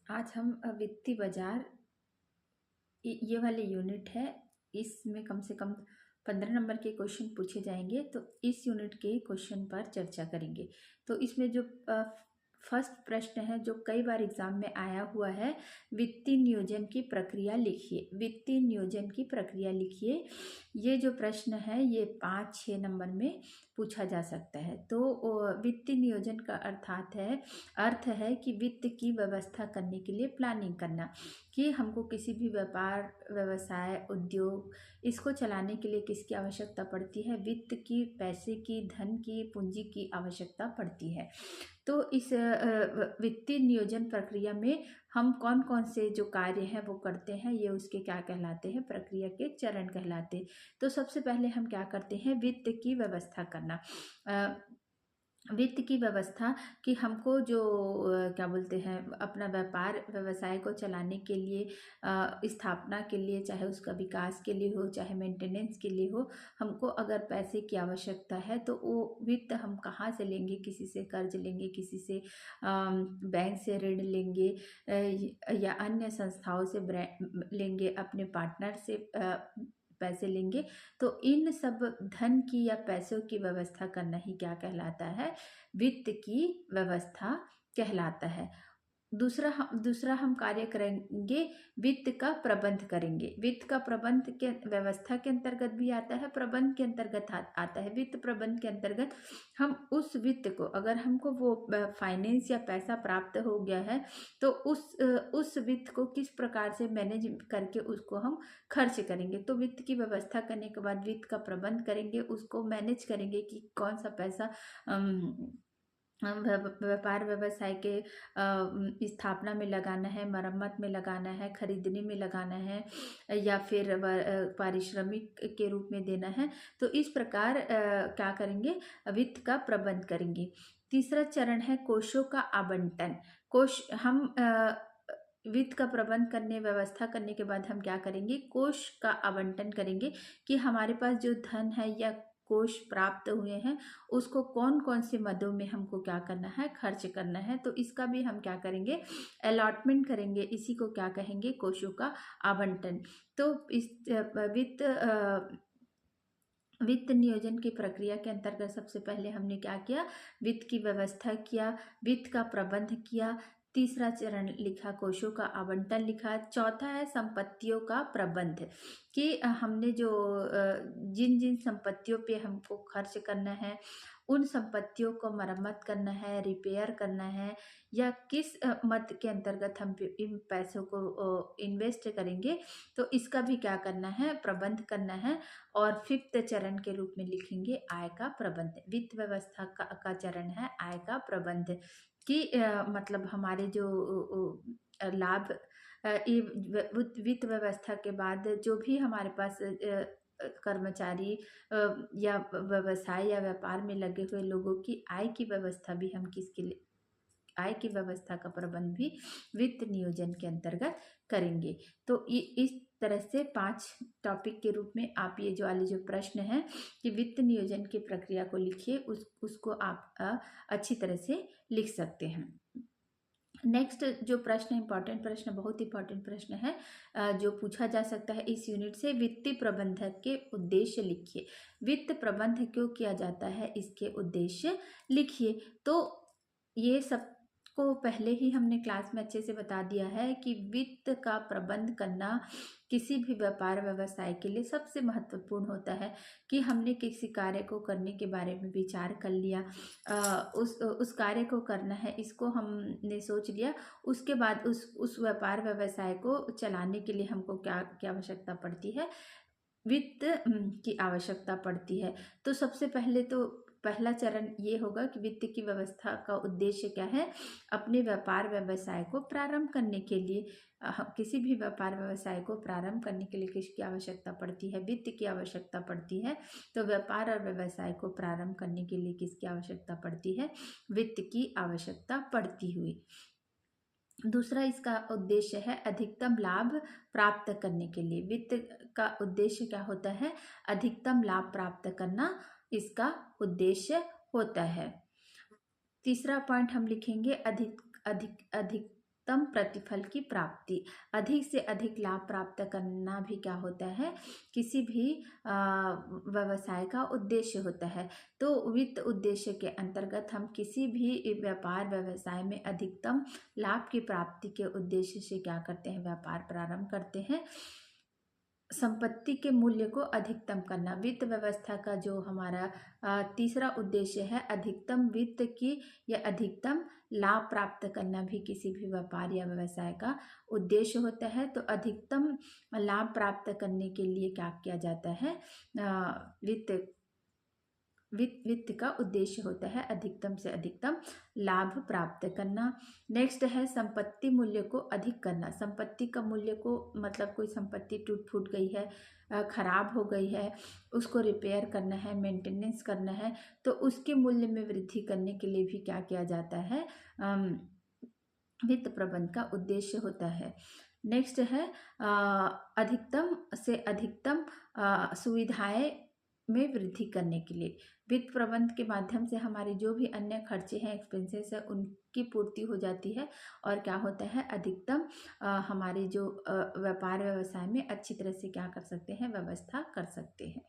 आज हम वित्तीय बाजार ये वाले यूनिट है। इसमें कम से कम 15 नंबर के क्वेश्चन पूछे जाएंगे, तो इस यूनिट के क्वेश्चन पर चर्चा करेंगे। तो इसमें जो फर्स्ट प्रश्न है जो कई बार एग्जाम में आया हुआ है, वित्तीय नियोजन की प्रक्रिया लिखिए। वित्तीय नियोजन की प्रक्रिया लिखिए, ये जो प्रश्न है ये 5-6 नंबर में पूछा जा सकता है। तो वित्तीय नियोजन का अर्थ है कि वित्त की व्यवस्था करने के लिए प्लानिंग करना, कि हमको किसी भी व्यापार, व्यवसाय, उद्योग, इसको चलाने के लिए किसकी आवश्यकता पड़ती है? वित्त की, पैसे की, धन की, पूंजी की आवश्यकता पड़ती है। तो इस वित्तीय नियोजन प्रक्रिया में हम कौन कौन से जो कार्य हैं वो करते हैं, ये उसके क्या कहलाते हैं? प्रक्रिया के चरण कहलाते हैं। तो सबसे पहले हम क्या करते हैं? वित्त की व्यवस्था करना। वित्त की व्यवस्था कि हमको जो क्या बोलते हैं, अपना व्यापार, व्यवसाय को चलाने के लिए, स्थापना के लिए, चाहे उसका विकास के लिए हो, चाहे मेंटेनेंस के लिए हो, हमको अगर पैसे की आवश्यकता है तो वो वित्त हम कहाँ से लेंगे? किसी से कर्ज लेंगे, किसी से बैंक से ऋण लेंगे, या अन्य संस्थाओं से लेंगे, अपने पार्टनर से पैसे लेंगे। तो इन सब धन की या पैसों की व्यवस्था करना ही क्या कहलाता है? वित्त की व्यवस्था कहलाता है। दूसरा हम कार्य करेंगे, वित्त का प्रबंध करेंगे। वित्त का प्रबंध के व्यवस्था के अंतर्गत भी आता है, प्रबंध के अंतर्गत आता है। वित्त प्रबंध के अंतर्गत हम उस वित्त को, अगर हमको वो फाइनेंस या पैसा प्राप्त हो गया है, तो उस वित्त को किस प्रकार से मैनेज करके उसको हम खर्च करेंगे। तो वित्त की व्यवस्था करने के बाद वित्त का प्रबंध करेंगे, उसको मैनेज करेंगे कि कौन सा पैसा व्यापार, व्यवसाय के स्थापना में लगाना है, मरम्मत में लगाना है, खरीदने में लगाना है, या फिर पारिश्रमिक के रूप में देना है। तो इस प्रकार क्या करेंगे? वित्त का प्रबंध करेंगे। तीसरा चरण है कोषों का आवंटन। कोष हम वित्त का प्रबंध करने, व्यवस्था करने के बाद हम क्या करेंगे? कोष का आवंटन करेंगे, कि हमारे पास जो धन है या कोष प्राप्त हुए हैं, उसको कौन कौन से मदों में हमको क्या करना है? खर्च करना है। तो इसका भी हम क्या करेंगे? अलॉटमेंट करेंगे। इसी को क्या कहेंगे? कोषों का आवंटन। तो इस वित्त नियोजन की प्रक्रिया के अंतर्गत सबसे पहले हमने क्या किया? वित्त की व्यवस्था किया, वित्त का प्रबंध किया। तीसरा चरण लिखा कोषों का आवंटन लिखा। चौथा है संपत्तियों का प्रबंध, कि हमने जो जिन जिन संपत्तियों पे हमको खर्च करना है, उन संपत्तियों को मरम्मत करना है, रिपेयर करना है, या किस मद के अंतर्गत हम इन पैसों को इन्वेस्ट करेंगे, तो इसका भी क्या करना है? प्रबंध करना है। और फिफ्थ चरण के रूप में लिखेंगे आय का प्रबंध। वित्त व्यवस्था का चरण है आय का प्रबंध, कि मतलब हमारे जो लाभ, वित्त व्यवस्था के बाद जो भी हमारे पास कर्मचारी या व्यवसाय या व्यापार में लगे हुए लोगों की आय की व्यवस्था भी हम किसके लिए, आय की व्यवस्था का प्रबंध भी वित्त नियोजन के अंतर्गत करेंगे। तो ये इस तरह से 5 टॉपिक के रूप में आप ये जो वाले जो प्रश्न है कि वित्त नियोजन की प्रक्रिया को लिखिए, उसको आप अच्छी तरह से लिख सकते हैं। नेक्स्ट जो प्रश्न, इंपॉर्टेंट प्रश्न, बहुत इंपॉर्टेंट प्रश्न है जो पूछा जा सकता है इस यूनिट से, वित्तीय प्रबंधक के उद्देश्य लिखिए। वित्त प्रबंध क्यों किया जाता है, इसके उद्देश्य लिखिए। तो ये सब को पहले ही हमने क्लास में अच्छे से बता दिया है कि वित्त का प्रबंध करना किसी भी व्यापार, व्यवसाय के लिए सबसे महत्वपूर्ण होता है, कि हमने किसी कार्य को करने के बारे में विचार कर लिया, उस कार्य को करना है, इसको हमने सोच लिया, उसके बाद उस व्यापार, व्यवसाय को चलाने के लिए हमको क्या क्या आवश्यकता पड़ती है? वित्त की आवश्यकता पड़ती है। तो सबसे पहले तो पहला चरण ये होगा कि वित्त की व्यवस्था का उद्देश्य क्या है? अपने व्यापार, व्यवसाय को प्रारंभ करने के लिए, किसी भी व्यापार, व्यवसाय को प्रारंभ करने के लिए किसकी आवश्यकता पड़ती है? वित्त की आवश्यकता पड़ती है। तो व्यापार और व्यवसाय को प्रारंभ करने के लिए किसकी आवश्यकता पड़ती है? वित्त की आवश्यकता पड़ती हुई। दूसरा इसका उद्देश्य है अधिकतम लाभ प्राप्त करने के लिए। वित्त का उद्देश्य क्या होता है? अधिकतम लाभ प्राप्त करना इसका उद्देश्य होता है। तीसरा पॉइंट हम लिखेंगे अधिक अधिक अधिक अधिकतम प्रतिफल की प्राप्ति। अधिक से अधिक लाभ प्राप्त करना भी क्या होता है, किसी भी व्यवसाय का उद्देश्य होता है। तो वित्त उद्देश्य के अंतर्गत हम किसी भी व्यापार व्यवसाय में अधिकतम लाभ की प्राप्ति के उद्देश्य से क्या करते हैं, व्यापार प्रारंभ करते हैं। संपत्ति के मूल्य को अधिकतम करना, वित्त व्यवस्था का जो हमारा तीसरा उद्देश्य है, अधिकतम वित्त की या अधिकतम लाभ प्राप्त करना भी किसी भी व्यापार या व्यवसाय का उद्देश्य होता है। तो अधिकतम लाभ प्राप्त करने के लिए क्या किया जाता है, वित्त वित्त का उद्देश्य होता है अधिकतम से अधिकतम लाभ प्राप्त करना। नेक्स्ट है संपत्ति मूल्य को अधिक करना। संपत्ति का मूल्य को मतलब कोई संपत्ति टूट फूट गई है, खराब हो गई है, उसको रिपेयर करना है, मेंटेनेंस करना है, तो उसके मूल्य में वृद्धि करने के लिए भी क्या किया जाता है, वित्त प्रबंध का उद्देश्य होता है। नेक्स्ट है अधिकतम से अधिकतम सुविधाएं में वृद्धि करने के लिए वित्त प्रबंध के माध्यम से हमारे जो भी अन्य खर्चे हैं, एक्सपेंसेस है, उनकी पूर्ति हो जाती है और क्या होता है, अधिकतम हमारे जो व्यापार व्यवसाय में अच्छी तरह से क्या कर सकते हैं, व्यवस्था कर सकते हैं।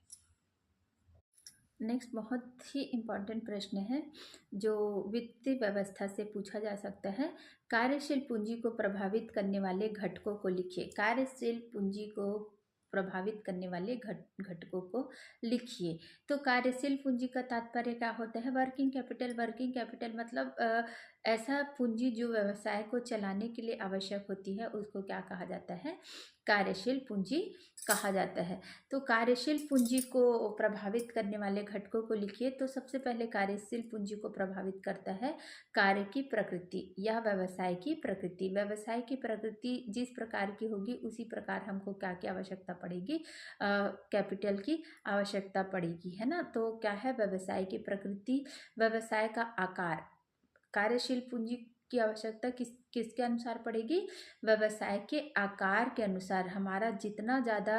नेक्स्ट बहुत ही इम्पॉर्टेंट प्रश्न है जो वित्तीय व्यवस्था से पूछा जा सकता है। कार्यशील पूंजी को प्रभावित करने वाले घटकों को लिखिए। कार्यशील पूंजी को प्रभावित करने वाले घटकों को लिखिए। तो कार्यशील पूंजी का तात्पर्य क्या होता है, वर्किंग कैपिटल। वर्किंग कैपिटल मतलब ऐसा पूंजी जो व्यवसाय को चलाने के लिए आवश्यक होती है, उसको क्या कहा जाता है, कार्यशील पूंजी कहा जाता है। तो कार्यशील पूंजी को प्रभावित करने वाले घटकों को लिखिए। तो सबसे पहले कार्यशील पूंजी को प्रभावित करता है कार्य की प्रकृति या व्यवसाय की प्रकृति। व्यवसाय की प्रकृति जिस प्रकार की होगी उसी प्रकार हमको क्या की आवश्यकता पड़ेगी, कैपिटल की आवश्यकता पड़ेगी, है ना। तो क्या है व्यवसाय की प्रकृति, व्यवसाय का आकार। कार्यशील पूंजी की आवश्यकता किसके अनुसार पड़ेगी, व्यवसाय के आकार के अनुसार। हमारा जितना ज़्यादा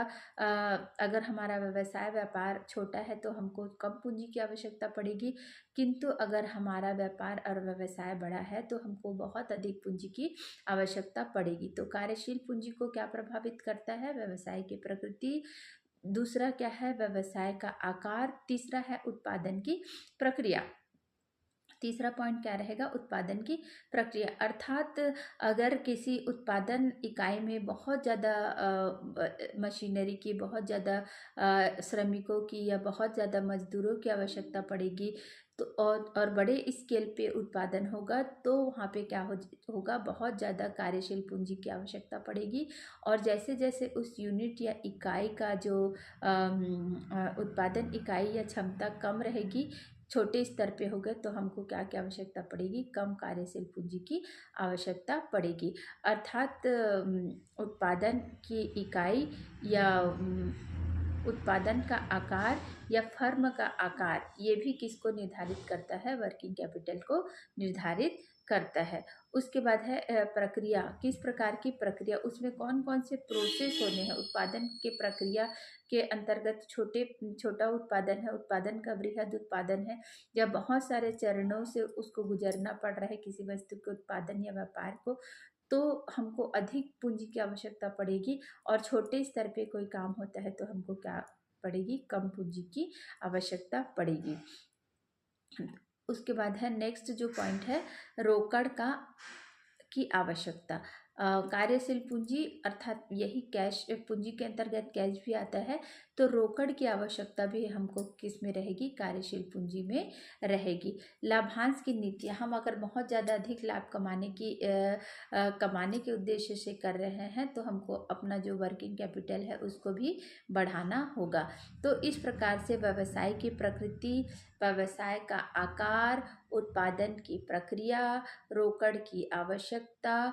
अगर हमारा व्यवसाय व्यापार छोटा है तो हमको कम पूंजी की आवश्यकता पड़ेगी, किंतु अगर हमारा व्यापार और व्यवसाय बड़ा है तो हमको बहुत अधिक पूंजी की आवश्यकता पड़ेगी। तो कार्यशील पूंजी को क्या प्रभावित करता है, व्यवसाय की प्रकृति। दूसरा क्या है, व्यवसाय का आकार। तीसरा है उत्पादन की प्रक्रिया। तीसरा पॉइंट क्या रहेगा, उत्पादन की प्रक्रिया। अर्थात अगर किसी उत्पादन इकाई में बहुत ज़्यादा मशीनरी की, बहुत ज़्यादा श्रमिकों की या बहुत ज़्यादा मजदूरों की आवश्यकता पड़ेगी तो और बड़े स्केल पे उत्पादन होगा तो वहाँ पे क्या होगा, बहुत ज़्यादा कार्यशील पूंजी की आवश्यकता पड़ेगी। और जैसे जैसे उस यूनिट या इकाई का जो उत्पादन इकाई या क्षमता कम रहेगी, छोटे स्तर पे हो गए, तो हमको क्या क्या आवश्यकता पड़ेगी, कम कार्यशील पूंजी की आवश्यकता पड़ेगी। अर्थात उत्पादन की इकाई या उत्पादन का आकार या फर्म का आकार, ये भी किसको निर्धारित करता है, वर्किंग कैपिटल को निर्धारित करता है। उसके बाद है प्रक्रिया। किस प्रकार की प्रक्रिया, उसमें कौन कौन से प्रोसेस होने हैं। उत्पादन के प्रक्रिया के अंतर्गत छोटा उत्पादन है, उत्पादन का वृहद उत्पादन है, या बहुत सारे चरणों से उसको गुजरना पड़ रहा है किसी वस्तु के उत्पादन या व्यापार को, तो हमको अधिक पूंजी की आवश्यकता पड़ेगी। और छोटे स्तर पे कोई काम होता है तो हमको क्या पड़ेगी, कम पूंजी की आवश्यकता पड़ेगी। उसके बाद है नेक्स्ट जो पॉइंट है, रोकड़ की आवश्यकता। कार्यशील पूंजी अर्थात यही कैश पूंजी के अंतर्गत कैश भी आता है, तो रोकड़ की आवश्यकता भी हमको किस में रहेगी, कार्यशील पूंजी में रहेगी। लाभांश की नीतियाँ, हम अगर बहुत ज़्यादा अधिक लाभ कमाने के उद्देश्य से कर रहे हैं तो हमको अपना जो वर्किंग कैपिटल है उसको भी बढ़ाना होगा। तो इस प्रकार से व्यवसाय की प्रकृति, व्यवसाय का आकार, उत्पादन की प्रक्रिया, रोकड़ की आवश्यकता,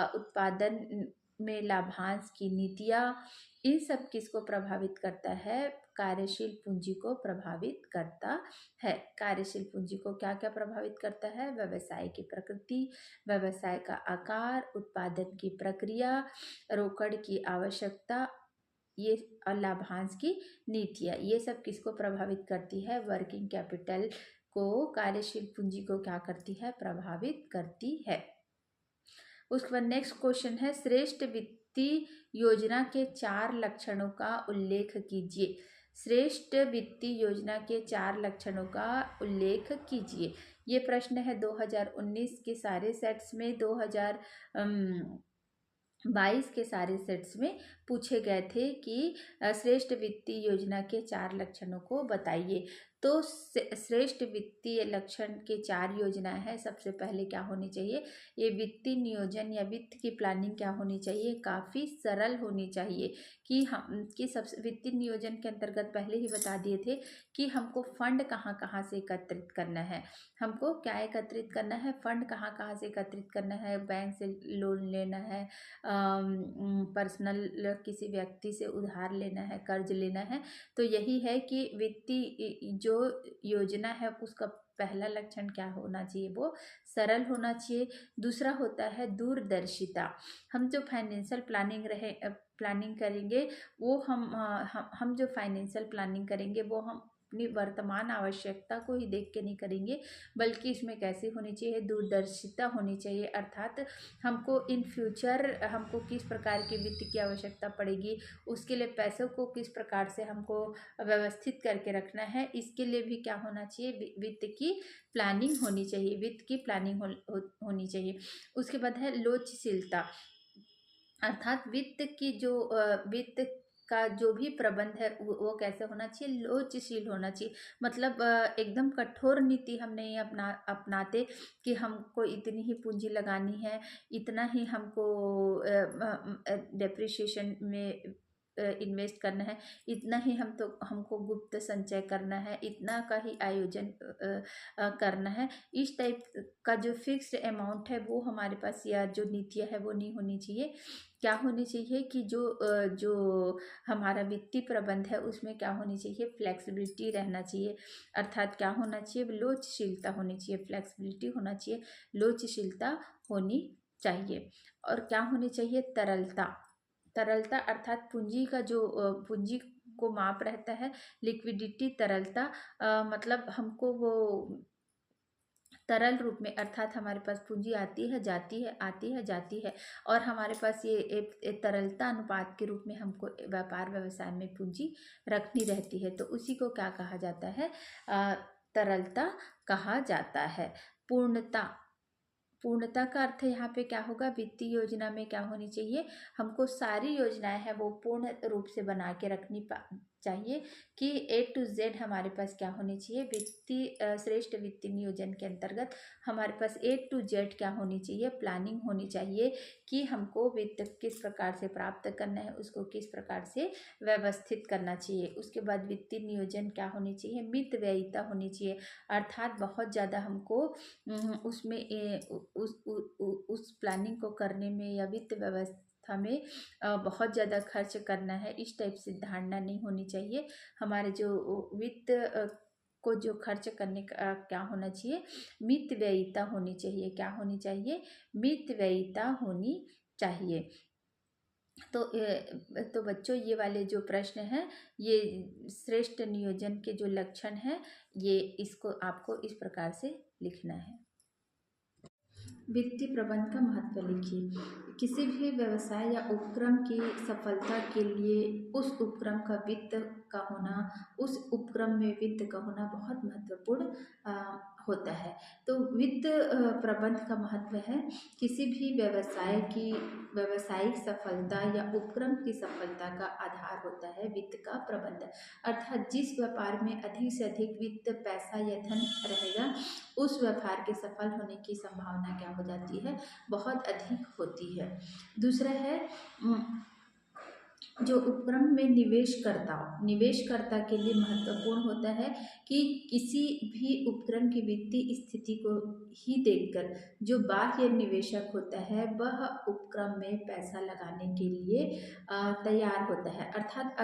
उत्पादन में लाभांश की नीतियाँ, इन सब किसको प्रभावित करता है, कार्यशील पूंजी को प्रभावित करता है। कार्यशील पूंजी को क्या क्या प्रभावित करता है, व्यवसाय की प्रकृति, व्यवसाय का आकार, उत्पादन की प्रक्रिया, रोकड़ की आवश्यकता, ये और लाभांश की नीतियाँ, ये सब किसको प्रभावित करती है, वर्किंग कैपिटल को, कार्यशील पूंजी को क्या करती है, प्रभावित करती है। उसके बाद नेक्स्ट क्वेश्चन है, श्रेष्ठ वित्तीय योजना के 4 लक्षणों का उल्लेख कीजिए। श्रेष्ठ वित्तीय योजना के 4 लक्षणों का उल्लेख कीजिए। ये प्रश्न है 2019 के सारे सेट्स में, 2022 के सारे सेट्स में पूछे गए थे कि श्रेष्ठ वित्तीय योजना के 4 लक्षणों को बताइए। तो श्रेष्ठ वित्तीय लक्षण के 4 योजनाएं हैं। सबसे पहले क्या होनी चाहिए, ये वित्तीय नियोजन या वित्त की प्लानिंग क्या होनी चाहिए, काफ़ी सरल होनी चाहिए। कि सबसे वित्तीय नियोजन के अंतर्गत पहले ही बता दिए थे कि हमको फंड कहाँ कहाँ से एकत्रित करना है, हमको क्या एकत्रित करना है, फंड कहाँ कहाँ से एकत्रित करना है, बैंक से लोन लेना है, पर्सनल किसी व्यक्ति से उधार लेना है, कर्ज लेना है। तो यही है कि वित्तीय जो योजना है उसका पहला लक्षण क्या होना चाहिए, वो सरल होना चाहिए। दूसरा होता है दूरदर्शिता। हम जो फाइनेंशियल प्लानिंग करेंगे वो हम जो फाइनेंशियल प्लानिंग करेंगे वो हम अपनी वर्तमान आवश्यकता को ही देख के नहीं करेंगे, बल्कि इसमें कैसे होनी चाहिए, दूरदर्शिता होनी चाहिए। अर्थात हमको इन फ्यूचर हमको किस प्रकार की वित्त की आवश्यकता पड़ेगी, उसके लिए पैसों को किस प्रकार से हमको व्यवस्थित करके रखना है, इसके लिए भी क्या होना चाहिए, वित्त की प्लानिंग होनी चाहिए, वित्त की प्लानिंग होनी चाहिए। उसके बाद है लोचशीलता। अर्थात वित्त का जो भी प्रबंध है वो कैसे होना चाहिए, लोचशील होना चाहिए। मतलब एकदम कठोर नीति हम नहीं अपनाते कि हमको इतनी ही पूंजी लगानी है, इतना ही हमको डेप्रिसिएशन में इन्वेस्ट करना है, इतना ही हमको गुप्त संचय करना है, इतना का ही आयोजन करना है। इस टाइप का जो फिक्स्ड अमाउंट है वो हमारे पास, या जो नीतियाँ है वो नहीं होनी चाहिए। क्या होनी चाहिए कि जो हमारा वित्तीय प्रबंध है उसमें क्या होनी चाहिए, फ्लेक्सिबिलिटी रहना चाहिए। अर्थात क्या होना चाहिए, लोचशीलता होनी चाहिए, फ्लेक्सिबिलिटी होना चाहिए, लोचशीलता होनी चाहिए। और क्या होनी चाहिए, तरलता अर्थात पूंजी का जो पूंजी को माप रहता है, लिक्विडिटी, तरलता, मतलब हमको वो तरल रूप में, अर्थात हमारे पास पूंजी आती है जाती है, आती है जाती है, और हमारे पास ये एक तरलता अनुपात के रूप में हमको व्यापार व्यवसाय में पूंजी रखनी रहती है। तो उसी को क्या कहा जाता है, तरलता कहा जाता है। पूर्णता का अर्थ यहाँ पे क्या होगा, वित्तीय योजना में क्या होनी चाहिए, हमको सारी योजनाएं हैं वो पूर्ण रूप से बना के रखनी चाहिए कि A to Z हमारे पास क्या होनी चाहिए, श्रेष्ठ वित्तीय नियोजन के अंतर्गत हमारे पास A to Z क्या होनी चाहिए, प्लानिंग होनी चाहिए कि हमको वित्त किस प्रकार से प्राप्त करना है, उसको किस प्रकार से व्यवस्थित करना चाहिए। उसके बाद वित्तीय नियोजन क्या होनी चाहिए, मितव्ययिता होनी चाहिए। अर्थात बहुत ज़्यादा हमको उसमें उस प्लानिंग को करने में या वित्त व्यवस्था में बहुत ज़्यादा खर्च करना है, इस टाइप से धारणा नहीं होनी चाहिए। हमारे जो वित्त को जो खर्च करने का क्या होना चाहिए, मितव्ययिता होनी चाहिए। क्या होनी चाहिए, मितव्ययिता होनी चाहिए। तो बच्चों ये वाले जो प्रश्न हैं, ये श्रेष्ठ नियोजन के जो लक्षण हैं, ये इसको आपको इस प्रकार से लिखना है। वित्तीय प्रबंध का महत्व लिखिए। किसी भी व्यवसाय या उपक्रम की सफलता के लिए उस उपक्रम का वित्त का होना, उस उपक्रम में वित्त का होना बहुत महत्वपूर्ण होता है। तो वित्त प्रबंध का महत्व है, किसी भी व्यवसाय की व्यावसायिक सफलता या उपक्रम की सफलता का आधार होता है वित्त का प्रबंध। अर्थात जिस व्यापार में अधिक से अधिक वित्त, पैसा या धन रहेगा, उस व्यापार के सफल होने की संभावना क्या हो जाती है, बहुत अधिक होती है। दूसरा है जो उपक्रम में निवेशकर्ता के लिए महत्वपूर्ण होता है कि किसी भी उपक्रम की वित्तीय स्थिति को ही देखकर जो बाह्य निवेशक होता है वह उपक्रम में पैसा लगाने के लिए तैयार होता है। अर्थात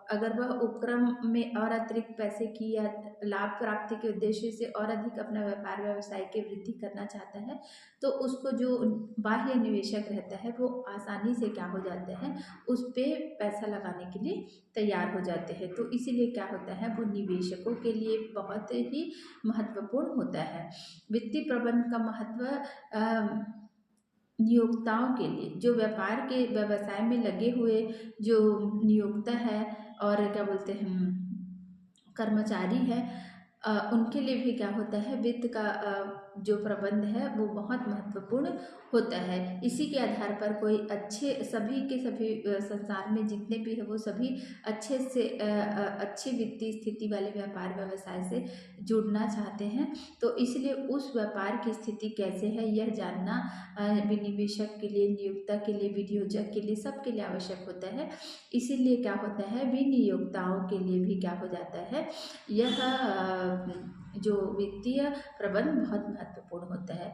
अगर वह उपक्रम में और अतिरिक्त पैसे की या लाभ प्राप्ति के उद्देश्य से और अधिक अपना व्यापार व्यवसाय की वृद्धि करना चाहता है, तो उसको जो बाह्य निवेशक रहता है वो आसानी से क्या हो जाता है, उस पे पैसा लगाने के लिए तैयार हो जाते हैं। तो इसीलिए क्या होता है, वो निवेशकों के लिए बहुत ही महत्वपूर्ण होता है। वित्तीय प्रबंध का महत्व नियोक्ताओं के लिए, जो व्यापार के व्यवसाय में लगे हुए जो नियोक्ता है और क्या बोलते हैं कर्मचारी है, उनके लिए भी क्या होता है, वित्त का जो प्रबंध है वो बहुत महत्वपूर्ण होता है। इसी के आधार पर कोई अच्छे सभी के सभी संसार में जितने भी है वो सभी अच्छे से अच्छी वित्तीय स्थिति वाले व्यापार व्यवसाय से जुड़ना चाहते हैं। तो इसलिए उस व्यापार की स्थिति कैसे है यह जानना विनिवेशक के लिए, नियोक्ता के लिए, विनियोजक के लिए, सबके लिए आवश्यक होता है। इसीलिए क्या होता है, विनियोक्ताओं के लिए भी क्या हो जाता है, यह जो वित्तीय प्रबंध बहुत महत्वपूर्ण होता है।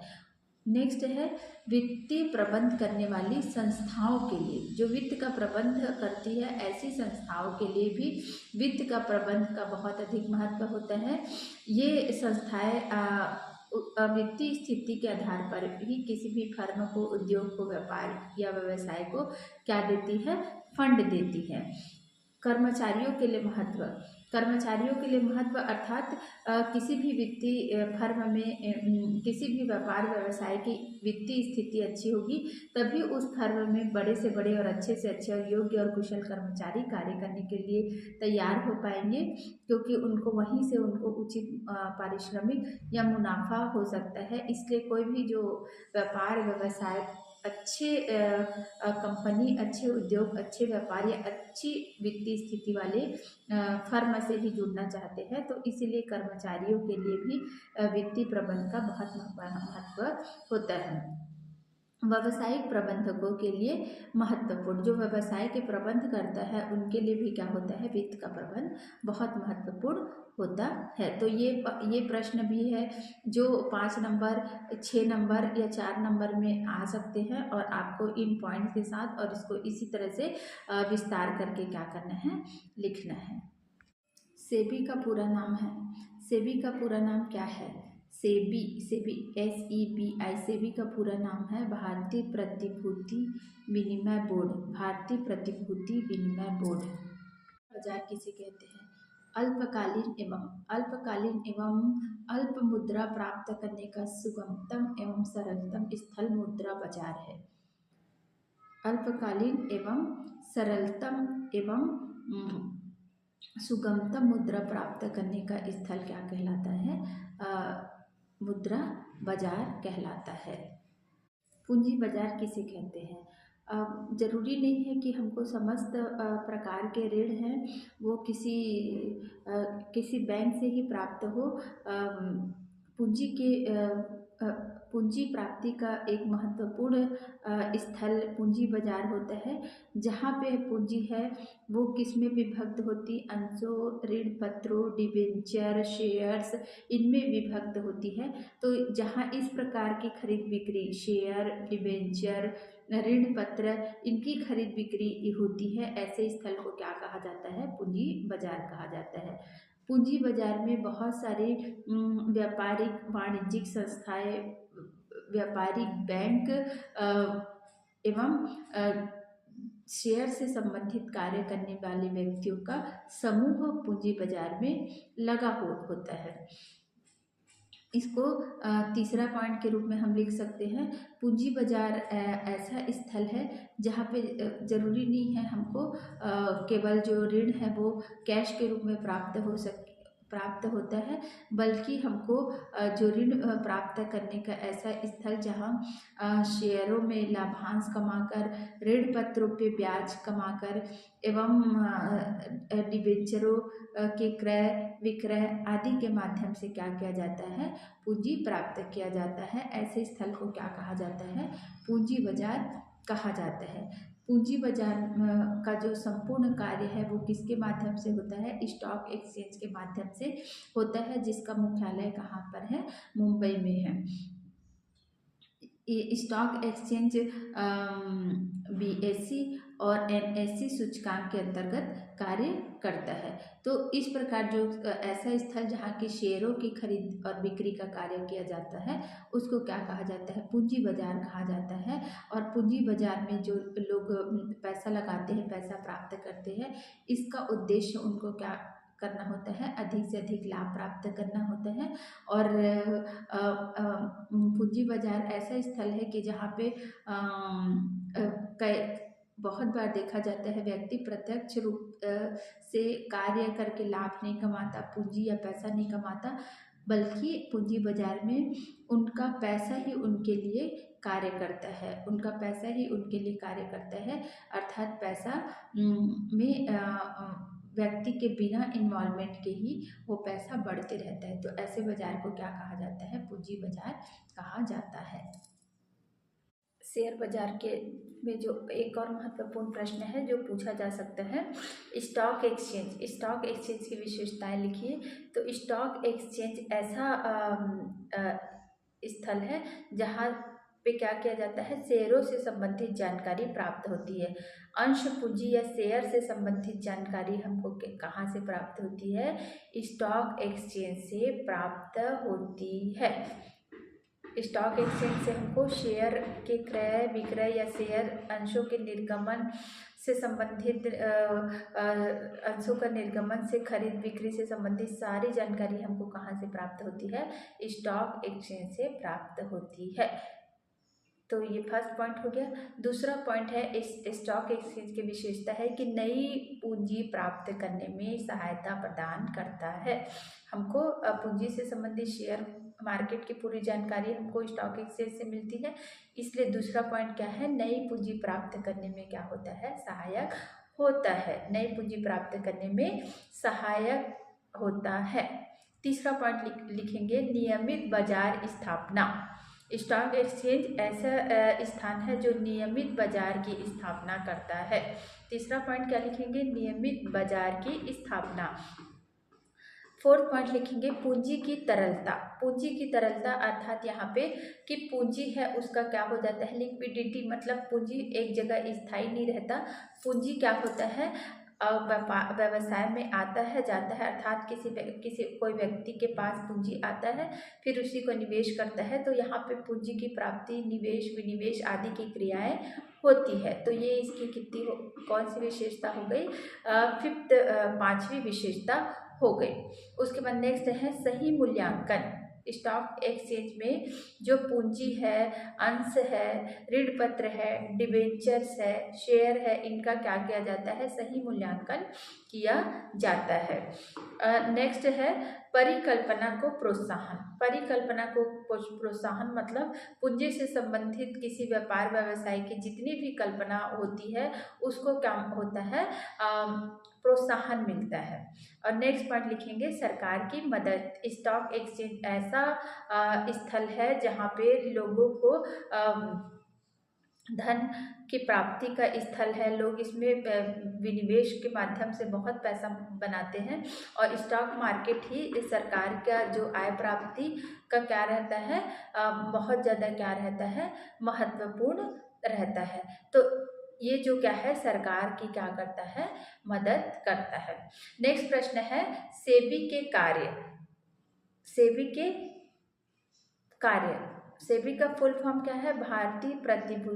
नेक्स्ट है वित्तीय प्रबंध करने वाली संस्थाओं के लिए, जो वित्त का प्रबंध करती है ऐसी संस्थाओं के लिए भी वित्त का प्रबंध का बहुत अधिक महत्व होता है। ये संस्थाएं वित्तीय स्थिति के आधार पर भी किसी भी फर्म को, उद्योग को, व्यापार या व्यवसाय को क्या देती है, फंड देती है। कर्मचारियों के लिए महत्व, कर्मचारियों के लिए महत्व अर्थात किसी भी वित्तीय फर्म में किसी भी व्यापार व्यवसाय की वित्तीय स्थिति अच्छी होगी तभी उस फर्म में बड़े से बड़े और अच्छे से अच्छे और योग्य और कुशल कर्मचारी कार्य करने के लिए तैयार हो पाएंगे, क्योंकि उनको वहीं से उनको उचित पारिश्रमिक या मुनाफा हो सकता है। इसलिए कोई भी जो व्यापार व्यवसाय अच्छे कंपनी, अच्छे उद्योग, अच्छे व्यापार या अच्छी वित्तीय स्थिति वाले फर्म से ही जुड़ना चाहते हैं, तो इसीलिए कर्मचारियों के लिए भी वित्तीय प्रबंध का बहुत महत्व होता है। व्यावसायिक प्रबंधकों के लिए महत्वपूर्ण, जो व्यवसाय के प्रबंध करता है उनके लिए भी क्या होता है, वित्त का प्रबंध बहुत महत्वपूर्ण होता है। तो ये प्रश्न भी है जो 5 नंबर, 6 नंबर या 4 नंबर में आ सकते हैं और आपको इन पॉइंट के साथ और इसको इसी तरह से विस्तार करके क्या करना है, लिखना है। सेबी का पूरा नाम है, सेबी का पूरा नाम क्या है, सेबी, सेबी SEBI, सेबी का पूरा नाम है भारतीय प्रतिभूति विनिमय बोर्ड, भारतीय प्रतिभूति विनिमय बोर्ड। बाजार किसे कहते हैं, अल्पकालीन एवं अल्प मुद्रा प्राप्त करने का सुगमतम एवं सरलतम स्थल मुद्रा बाजार है। अल्पकालीन एवं सरलतम एवं सुगमतम मुद्रा प्राप्त करने का स्थल क्या कहलाता है, मुद्रा बाजार कहलाता है। पूंजी बाजार किसे कहते हैं, जरूरी नहीं है कि हमको समस्त प्रकार के ऋण हैं वो किसी बैंक से ही प्राप्त हो। पूंजी के पूंजी प्राप्ति का एक महत्वपूर्ण स्थल पूंजी बाजार होता है, जहाँ पे पूंजी है वो किस में विभक्त होती, अंशों, ऋण पत्रों, डिबेंचर, शेयर्स, इनमें विभक्त होती है। तो जहाँ इस प्रकार की खरीद बिक्री, शेयर, डिबेंचर, ऋण पत्र, इनकी खरीद बिक्री होती है, ऐसे स्थल को क्या कहा जाता है, पूंजी बाजार कहा जाता है। पूंजी बाजार में बहुत सारे व्यापारिक वाणिज्यिक संस्थाएं, व्यापारिक बैंक एवं शेयर से संबंधित कार्य करने वाले व्यक्तियों का समूह पूंजी बाजार में लगा होता है। इसको तीसरा पॉइंट के रूप में हम लिख सकते हैं, पूंजी बाजार ऐसा स्थल है जहाँ पे जरूरी नहीं है हमको केवल जो ऋण है वो कैश के रूप में प्राप्त होता है, बल्कि हमको जो ऋण प्राप्त करने का ऐसा स्थल जहाँ शेयरों में लाभांश कमाकर, ऋण पत्रों पे ब्याज कमाकर एवं डिबेंचरों के क्रय विक्रय आदि के माध्यम से क्या किया जाता है, पूंजी प्राप्त किया जाता है। ऐसे स्थल को क्या कहा जाता है, पूंजी बाजार कहा जाता है। पूंजी बाजार का जो संपूर्ण कार्य है वो किसके माध्यम से होता है, स्टॉक एक्सचेंज के माध्यम से होता है, जिसका मुख्यालय कहाँ पर है, मुंबई में है। ये स्टॉक एक्सचेंज बीएसई और एनएसई सूचकांक के अंतर्गत कार्य करता है। तो इस प्रकार जो ऐसा स्थल जहाँ के शेयरों की खरीद और बिक्री का कार्य किया जाता है उसको क्या कहा जाता है, पूंजी बाजार कहा जाता है। और पूंजी बाजार में जो लोग पैसा लगाते हैं, पैसा प्राप्त करते हैं, इसका उद्देश्य उनको क्या करना होता है, अधिक से अधिक लाभ प्राप्त करना होता है। और पूंजी बाजार ऐसा स्थल है कि जहाँ पे कई बहुत बार देखा जाता है व्यक्ति प्रत्यक्ष रूप से कार्य करके लाभ नहीं कमाता, पूंजी या पैसा नहीं कमाता, बल्कि पूंजी बाजार में उनका पैसा ही उनके लिए कार्य करता है, उनका पैसा ही उनके लिए कार्य करता है। अर्थात पैसा में व्यक्ति के बिना इन्वॉल्वमेंट के ही वो पैसा बढ़ते रहता है। तो ऐसे बाजार को क्या कहा जाता है, पूंजी बाजार कहा जाता है। शेयर बाजार के में जो एक और महत्वपूर्ण प्रश्न है जो पूछा जा सकता है, स्टॉक एक्सचेंज। स्टॉक एक्सचेंज की विशेषताएं लिखिए। तो स्टॉक एक्सचेंज ऐसा स्थल है जहाँ पे क्या किया जाता है, शेयरों से संबंधित जानकारी प्राप्त होती है। अंश पूंजी या शेयर से संबंधित जानकारी हमको कहाँ से प्राप्त होती है, स्टॉक एक्सचेंज से प्राप्त होती है। स्टॉक एक्सचेंज से हमको शेयर के क्रय विक्रय या शेयर अंशों के निर्गमन से संबंधित अंशों का निर्गमन से खरीद बिक्री से संबंधित सारी जानकारी हमको कहाँ से प्राप्त होती है, स्टॉक एक्सचेंज से प्राप्त होती है। तो ये फर्स्ट पॉइंट हो गया। दूसरा पॉइंट है, इस स्टॉक एक्सचेंज की विशेषता है कि नई पूंजी प्राप्त करने में सहायता प्रदान करता है। हमको पूंजी से संबंधित शेयर मार्केट की पूरी जानकारी हमको स्टॉक एक्सचेंज से मिलती है, इसलिए दूसरा पॉइंट क्या है, नई पूंजी प्राप्त करने में क्या होता है, सहायक होता है, नई पूंजी प्राप्त करने में सहायक होता है। तीसरा पॉइंट लिखेंगे, नियमित बाजार स्थापना। स्टॉक एक्सचेंज ऐसा स्थान है जो नियमित बाजार की स्थापना करता है। तीसरा पॉइंट क्या लिखेंगे, नियमित बाजार की स्थापना। फोर्थ पॉइंट लिखेंगे, पूंजी की तरलता। पूंजी की तरलता अर्थात यहाँ पे कि पूंजी है उसका क्या हो जाता है, लिक्विडिटी, मतलब पूंजी एक जगह स्थायी नहीं रहता। पूंजी क्या होता है, व्यवसाय में आता है जाता है, अर्थात किसी कोई व्यक्ति के पास पूंजी आता है फिर उसी को निवेश करता है, तो यहाँ पे पूंजी की प्राप्ति, निवेश, विनिवेश आदि की क्रियाएं होती है। तो ये इसकी कितनी कौन सी विशेषता हो गई, फिफ्थ, पांचवी विशेषता हो गई। उसके बाद नेक्स्ट है सही मूल्यांकन। स्टॉक एक्सचेंज में जो पूंजी है, अंश है, ऋण पत्र है, डिबेंचर्स है, शेयर है, इनका क्या किया जाता है, सही मूल्यांकन किया जाता है। नेक्स्ट है परिकल्पना को प्रोत्साहन। परिकल्पना को प्रोत्साहन मतलब पूंजी से संबंधित किसी व्यापार व्यवसाय की जितनी भी कल्पना होती है उसको क्या होता है, प्रोत्साहन मिलता है। और नेक्स्ट पॉइंट लिखेंगे, सरकार की मदद। स्टॉक एक्सचेंज ऐसा स्थल है जहाँ पे लोगों को धन की प्राप्ति का स्थल है। लोग इसमें विनिवेश के माध्यम से बहुत पैसा बनाते हैं और स्टॉक मार्केट ही सरकार का जो आय प्राप्ति का क्या रहता है, बहुत ज़्यादा क्या रहता है, महत्वपूर्ण रहता है। तो ये जो क्या है, सरकार की क्या करता है, मदद करता है। नेक्स्ट प्रश्न है, सेबी के कार्य। सेबी के कार्य, सेबी का फुल फॉर्म क्या है, भारतीय प्रतिभूति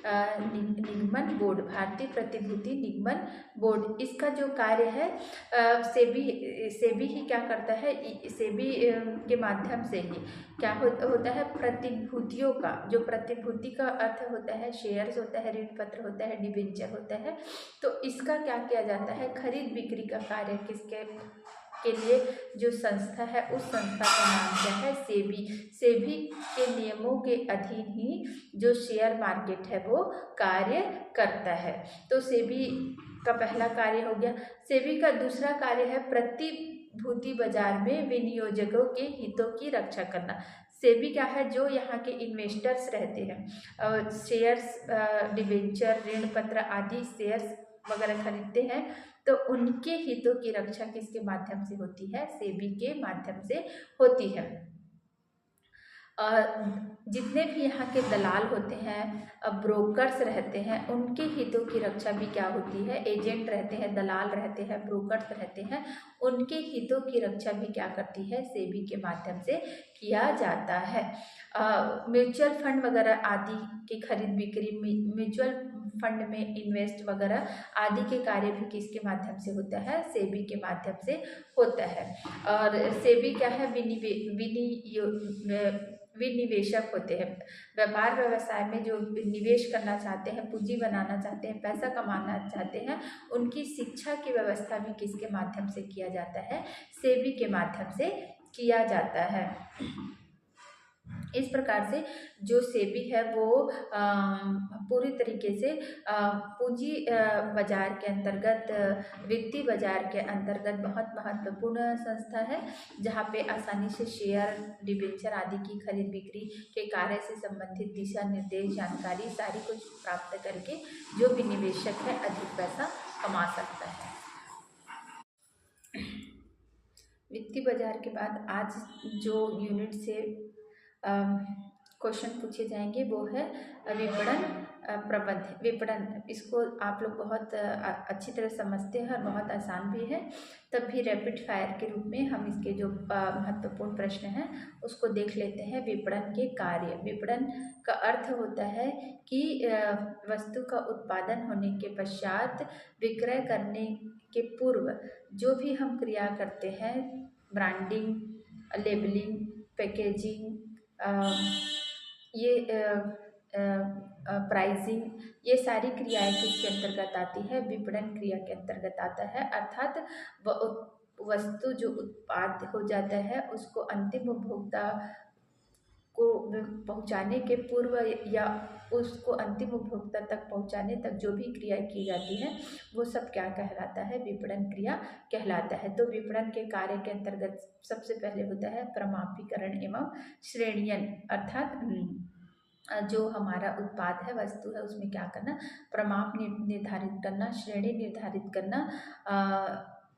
निगमन बोर्ड। भारतीय प्रतिभूति निगमन बोर्ड, इसका जो कार्य है, सेबी ही क्या करता है, सेबी के माध्यम से ही क्या होता है, प्रतिभूतियों का, जो प्रतिभूति का अर्थ होता है शेयर्स होता है, ऋण पत्र होता है, डिबेंचर होता है, तो इसका क्या किया जाता है, खरीद बिक्री का कार्य किसके के लिए जो संस्था है उस संस्था का नाम क्या है, सेबी। सेबी के नियमों के अधीन ही जो शेयर मार्केट है वो कार्य करता है। तो सेबी का पहला कार्य हो गया। सेबी का दूसरा कार्य है प्रतिभूति बाजार में विनियोजकों के हितों की रक्षा करना। सेबी क्या है, जो यहाँ के इन्वेस्टर्स रहते हैं, शेयर्स, डिबेंचर, ऋण पत्र आदि शेयर्स वगैरह खरीदते हैं, तो उनके हितों की रक्षा किसके माध्यम से होती है, सेबी के माध्यम से होती है। जितने भी यहाँ के दलाल होते हैं, ब्रोकर्स रहते हैं, उनके हितों की रक्षा भी क्या होती है, एजेंट रहते हैं, दलाल रहते हैं, ब्रोकर्स रहते हैं, उनके हितों की रक्षा भी क्या करती है, सेबी के माध्यम से किया जाता है। म्यूचुअल फंड वगैरह आदि की खरीद बिक्री, म्यूचुअल फंड में इन्वेस्ट वगैरह आदि के कार्य भी किसके माध्यम से होता है, सेबी के माध्यम से होता है। और सेबी क्या है, विनिवेशक होते हैं। व्यापार व्यवसाय में जो निवेश करना चाहते हैं, पूंजी बनाना चाहते हैं, पैसा कमाना चाहते हैं, उनकी शिक्षा की व्यवस्था भी किसके माध्यम से किया जाता है, सेबी के माध्यम से किया जाता है। इस प्रकार से जो सेबी है वो पूरी तरीके से पूंजी बाजार के अंतर्गत, वित्तीय बाजार के अंतर्गत बहुत महत्वपूर्ण संस्था है, जहाँ पे आसानी से शेयर, डिबेंचर आदि की खरीद बिक्री के कार्य से संबंधित दिशा निर्देश, जानकारी सारी कुछ प्राप्त करके जो भी निवेशक है अधिक पैसा कमा सकता है। वित्तीय बाजार के बाद आज जो यूनिट से क्वेश्चन पूछे जाएंगे वो है विपणन प्रबंध। विपणन, इसको आप लोग बहुत अच्छी तरह समझते हैं और बहुत आसान भी है, तब भी रैपिड फायर के रूप में हम इसके जो महत्वपूर्ण प्रश्न हैं उसको देख लेते हैं। विपणन के कार्य। विपणन का अर्थ होता है कि वस्तु का उत्पादन होने के पश्चात विक्रय करने के पूर्व जो भी हम क्रिया करते हैं, ब्रांडिंग, लेबलिंग, पैकेजिंग, ये प्राइसिंग, ये सारी क्रियाएं किसके अंतर्गत आती है, विपणन क्रिया के अंतर्गत आता है। अर्थात वस्तु जो उत्पाद हो जाता है उसको अंतिम उपभोक्ता को पहुंचाने के पूर्व या उसको अंतिम उपभोक्ता तक पहुंचाने तक जो भी क्रिया की जाती है वो सब क्या कहलाता है, विपणन क्रिया कहलाता है। तो विपणन के कार्य के अंतर्गत सबसे पहले होता है प्रमापीकरण एवं श्रेणीयन, अर्थात जो हमारा उत्पाद है, वस्तु है, उसमें क्या करना, प्रमाप निर्धारित करना, श्रेणी निर्धारित करना,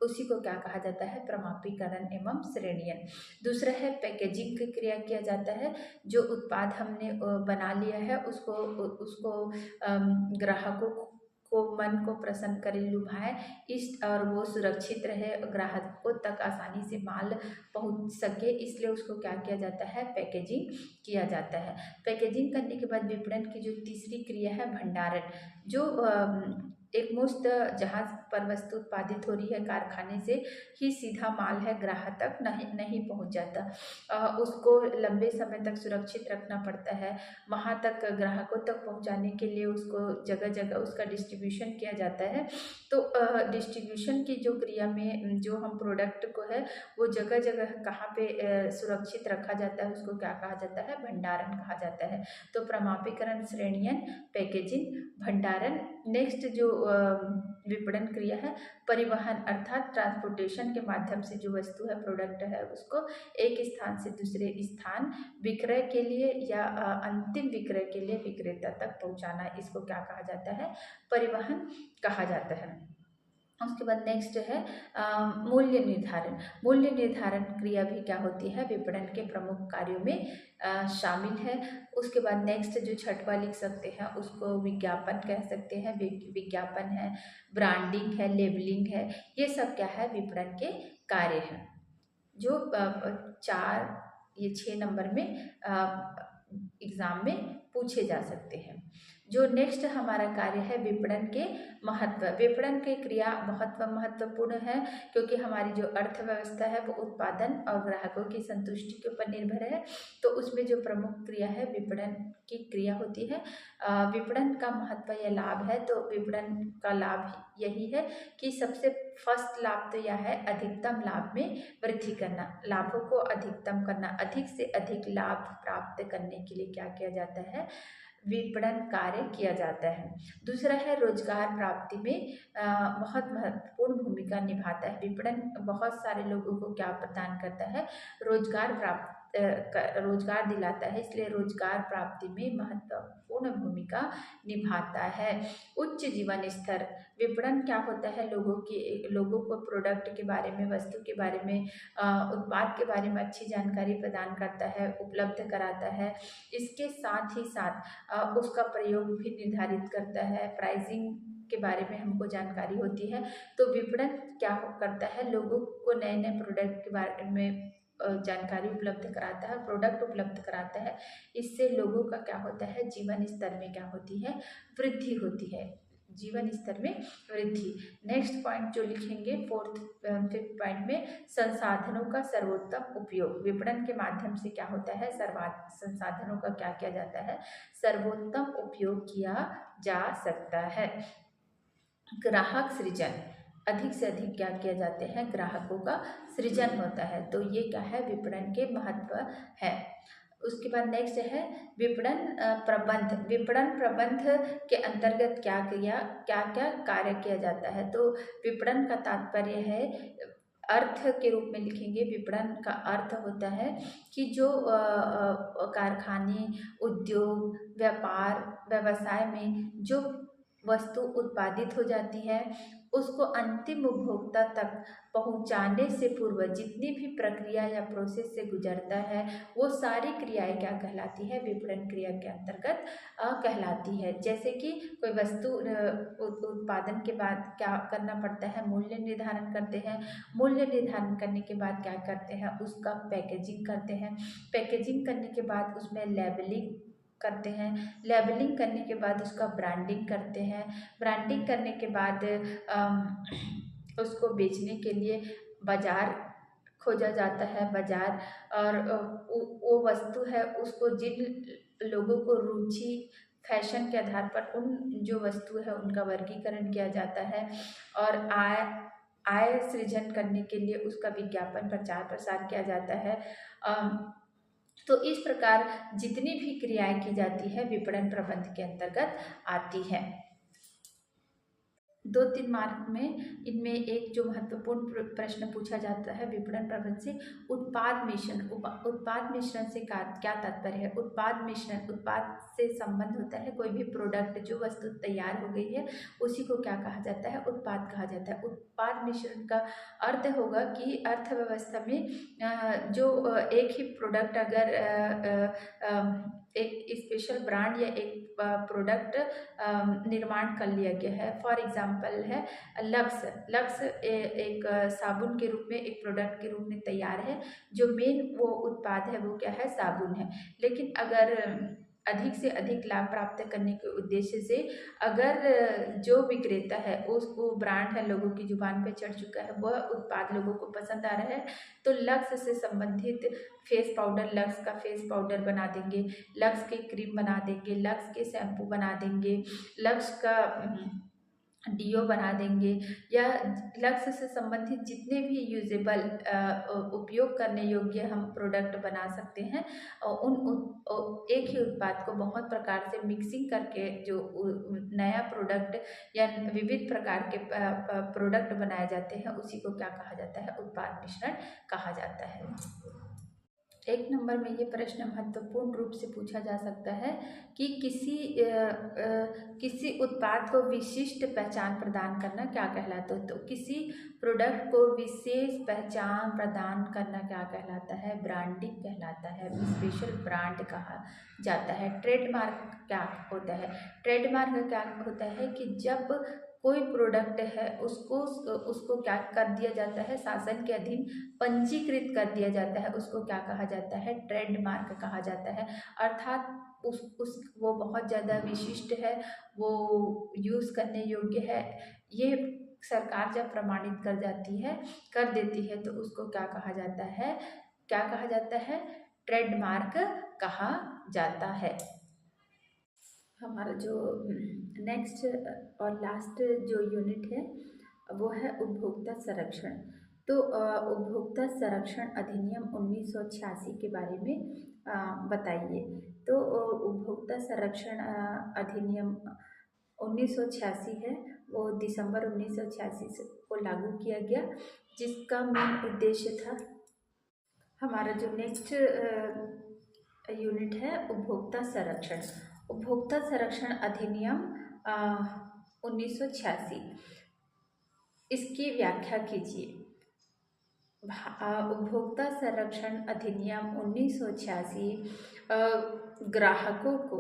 उसी को क्या कहा जाता है, प्रमापीकरण एवं श्रेणीयन। दूसरा है पैकेजिंग की क्रिया किया जाता है। जो उत्पाद हमने बना लिया है उसको ग्राहकों को मन को प्रसन्न करे, लुभाए, इस और वो सुरक्षित रहे, ग्राहकों तक आसानी से माल पहुंच सके, इसलिए उसको क्या किया जाता है, पैकेजिंग किया जाता है। पैकेजिंग करने के बाद विपणन की जो तीसरी क्रिया है भंडारण। जो एक मुश्त जहाज पर वस्तु उत्पादित हो रही है, कारखाने से ही सीधा माल है, ग्राहक तक नहीं पहुंच जाता, उसको लंबे समय तक सुरक्षित रखना पड़ता है। वहां तक ग्राहकों तक पहुंचाने के लिए उसको जगह जगह उसका डिस्ट्रीब्यूशन किया जाता है। तो डिस्ट्रीब्यूशन की जो क्रिया में जो हम प्रोडक्ट को है वो जगह जगह कहाँ पे सुरक्षित रखा जाता है, उसको क्या कहा जाता है, भंडारण कहा जाता है। तो प्रमापीकरण, श्रेणीयन, पैकेजिंग, भंडारण। नेक्स्ट जो विपणन क्रिया है परिवहन, अर्थात ट्रांसपोर्टेशन के माध्यम से जो वस्तु है, प्रोडक्ट है, उसको एक स्थान से दूसरे स्थान विक्रय के लिए या अंतिम विक्रय के लिए विक्रेता तक पहुंचाना, इसको क्या कहा जाता है, परिवहन कहा जाता है। उसके बाद नेक्स्ट है मूल्य निर्धारण। मूल्य निर्धारण क्रिया भी क्या होती है, विपणन के प्रमुख कार्यों में शामिल है। उसके बाद नेक्स्ट जो छठवां लिख सकते हैं उसको विज्ञापन कह सकते हैं। विज्ञापन है, ब्रांडिंग है, लेबलिंग है, ये सब क्या है, विपणन के कार्य हैं, जो 6 नंबर में एग्जाम में पूछे जा सकते हैं। जो नेक्स्ट हमारा कार्य है विपणन के महत्व। विपणन की क्रिया बहुत महत्वपूर्ण है, क्योंकि हमारी जो अर्थव्यवस्था है वो उत्पादन और ग्राहकों की संतुष्टि के ऊपर निर्भर है। तो उसमें जो प्रमुख क्रिया है विपणन की क्रिया होती है। विपणन का महत्व या लाभ है, तो विपणन का लाभ यही है कि सबसे फर्स्ट लाभ तो यह है अधिकतम लाभ में वृद्धि करना, लाभों को अधिकतम करना, अधिक से अधिक लाभ प्राप्त करने के लिए क्या किया जाता है, विपणन कार्य किया जाता है। दूसरा है रोजगार प्राप्ति में बहुत महत्वपूर्ण भूमिका निभाता है। विपणन बहुत सारे लोगों को क्या प्रदान करता है, रोजगार रोजगार दिलाता है, इसलिए रोजगार प्राप्ति में महत्वपूर्ण भूमिका निभाता है। उच्च जीवन स्तर, विपणन क्या होता है, लोगों को प्रोडक्ट के बारे में, वस्तु के बारे में, उत्पाद के बारे में अच्छी जानकारी प्रदान करता है, उपलब्ध कराता है। इसके साथ ही साथ उसका प्रयोग भी निर्धारित करता है, प्राइसिंग के बारे में हमको जानकारी होती है। तो विपणन क्या करता है, लोगों को नए नए प्रोडक्ट के बारे में जानकारी उपलब्ध कराता है, प्रोडक्ट उपलब्ध कराता है। इससे लोगों का क्या होता है, जीवन स्तर में क्या होती है, वृद्धि होती है, जीवन स्तर में वृद्धि। नेक्स्ट पॉइंट जो लिखेंगे फिफ्थ पॉइंट में, संसाधनों का सर्वोत्तम उपयोग। विपणन के माध्यम से क्या होता है, संसाधनों का क्या किया जाता है, सर्वोत्तम उपयोग किया जा सकता है। ग्राहक सृजन, अधिक से अधिक क्या किया जाते हैं, ग्राहकों का सृजन होता है। तो ये क्या है, विपणन के महत्व है। उसके बाद नेक्स्ट है विपणन प्रबंध। विपणन प्रबंध के अंतर्गत क्या क्या कार्य किया जाता है। तो विपणन का तात्पर्य है, अर्थ के रूप में लिखेंगे, विपणन का अर्थ होता है कि जो कारखाने, उद्योग, व्यापार, व्यवसाय में जो वस्तु उत्पादित हो जाती है, उसको अंतिम उपभोक्ता तक पहुंचाने से पूर्व जितनी भी प्रक्रिया या प्रोसेस से गुजरता है, वो सारी क्रियाएं क्या कहलाती है, विपणन क्रिया के अंतर्गत कहलाती है। जैसे कि कोई वस्तु उत्पादन के बाद क्या करना पड़ता है, मूल्य निर्धारण करते हैं। मूल्य निर्धारण करने के बाद क्या करते हैं, उसका पैकेजिंग करते हैं। पैकेजिंग करने के बाद उसमें लेबलिंग करते हैं। लेबलिंग करने के बाद उसका ब्रांडिंग करते हैं। ब्रांडिंग करने के बाद उसको बेचने के लिए बाजार खोजा जाता है, बाजार। और वो वस्तु है, उसको जिन लोगों को रुचि, फैशन के आधार पर उन जो वस्तु है उनका वर्गीकरण किया जाता है। और आय सृजन करने के लिए उसका विज्ञापन, प्रचार प्रसार किया जाता है। तो इस प्रकार जितनी भी क्रियाएं की जाती है विपणन प्रबंध के अंतर्गत आती है। 2-3 मार्क में इनमें एक जो महत्वपूर्ण प्रश्न पूछा जाता है विपणन प्रबंध से, उत्पाद मिश्रण। उत्पाद मिश्रण से क्या तात्पर्य है। उत्पाद मिश्रण, उत्पाद से संबंध होता है कोई भी प्रोडक्ट, जो वस्तु तैयार हो गई है उसी को क्या कहा जाता है, उत्पाद कहा जाता है। उत्पाद मिश्रण का अर्थ होगा कि अर्थव्यवस्था में जो एक ही प्रोडक्ट, अगर एक स्पेशल ब्रांड या एक प्रोडक्ट निर्माण कर लिया गया है। फॉर एग्जांपल है लक्स एक साबुन के रूप में, एक प्रोडक्ट के रूप में तैयार है। जो मेन वो उत्पाद है वो क्या है, साबुन है। लेकिन अगर अधिक से अधिक लाभ प्राप्त करने के उद्देश्य से अगर जो विक्रेता है वो ब्रांड है, लोगों की जुबान पे चढ़ चुका है, वह उत्पाद लोगों को पसंद आ रहा है, तो लक्स से संबंधित फेस पाउडर, लक्स का फेस पाउडर बना देंगे, लक्स की क्रीम बना देंगे, लक्स के शैम्पू बना देंगे, लक्स का डीओ बना देंगे, या लक्स से संबंधित जितने भी यूजेबल उपयोग करने योग्य हम प्रोडक्ट बना सकते हैं, एक ही उत्पाद को बहुत प्रकार से मिक्सिंग करके जो नया प्रोडक्ट या विविध प्रकार के प्रोडक्ट बनाए जाते हैं, उसी को क्या कहा जाता है, उत्पाद मिश्रण कहा जाता है। 1 नंबर में ये प्रश्न महत्वपूर्ण रूप से पूछा जा सकता है कि किसी उत्पाद को विशिष्ट पहचान प्रदान करना क्या कहलाता है। तो किसी प्रोडक्ट को विशेष पहचान प्रदान करना क्या कहलाता है, ब्रांडिंग कहलाता है, स्पेशल ब्रांड कहा जाता है। ट्रेडमार्क क्या होता है, ट्रेडमार्क क्या होता है कि जब कोई प्रोडक्ट है उसको क्या कर दिया जाता है, शासन के अधीन पंजीकृत कर दिया जाता है, उसको क्या कहा जाता है, ट्रेडमार्क कहा जाता है। अर्थात वो बहुत ज़्यादा विशिष्ट है, वो यूज़ करने योग्य है। ये सरकार जब प्रमाणित कर देती है तो उसको क्या कहा जाता है, ट्रेडमार्क कहा जाता है। हमारा जो नेक्स्ट और लास्ट जो यूनिट है वो है उपभोक्ता संरक्षण। तो उपभोक्ता संरक्षण अधिनियम 1986 के बारे में बताइए। तो उपभोक्ता संरक्षण अधिनियम 1986 है, वो दिसंबर 1986 को लागू किया गया, जिसका मेन उद्देश्य था हमारा जो नेक्स्ट यूनिट है उपभोक्ता संरक्षण। उपभोक्ता संरक्षण अधिनियम 1986, इसकी व्याख्या कीजिए। उपभोक्ता संरक्षण अधिनियम 1986 ग्राहकों को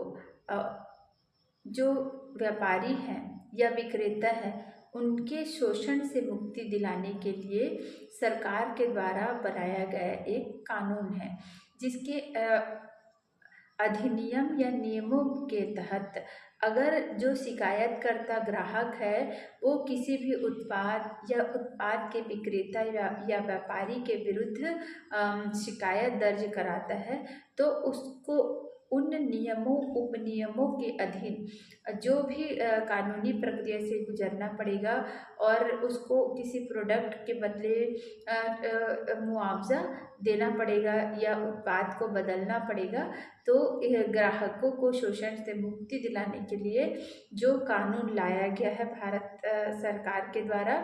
जो व्यापारी हैं या विक्रेता है उनके शोषण से मुक्ति दिलाने के लिए सरकार के द्वारा बनाया गया एक कानून है, जिसके अधिनियम या नियमों के तहत अगर जो शिकायतकर्ता ग्राहक है वो किसी भी उत्पाद या उत्पाद के विक्रेता या व्यापारी के विरुद्ध शिकायत दर्ज कराता है, तो उसको उन नियमों उपनियमों के अधीन जो भी कानूनी प्रक्रिया से गुजरना पड़ेगा और उसको किसी प्रोडक्ट के बदले मुआवजा देना पड़ेगा या उत्पाद को बदलना पड़ेगा। तो ग्राहकों को शोषण से मुक्ति दिलाने के लिए जो कानून लाया गया है भारत सरकार के द्वारा,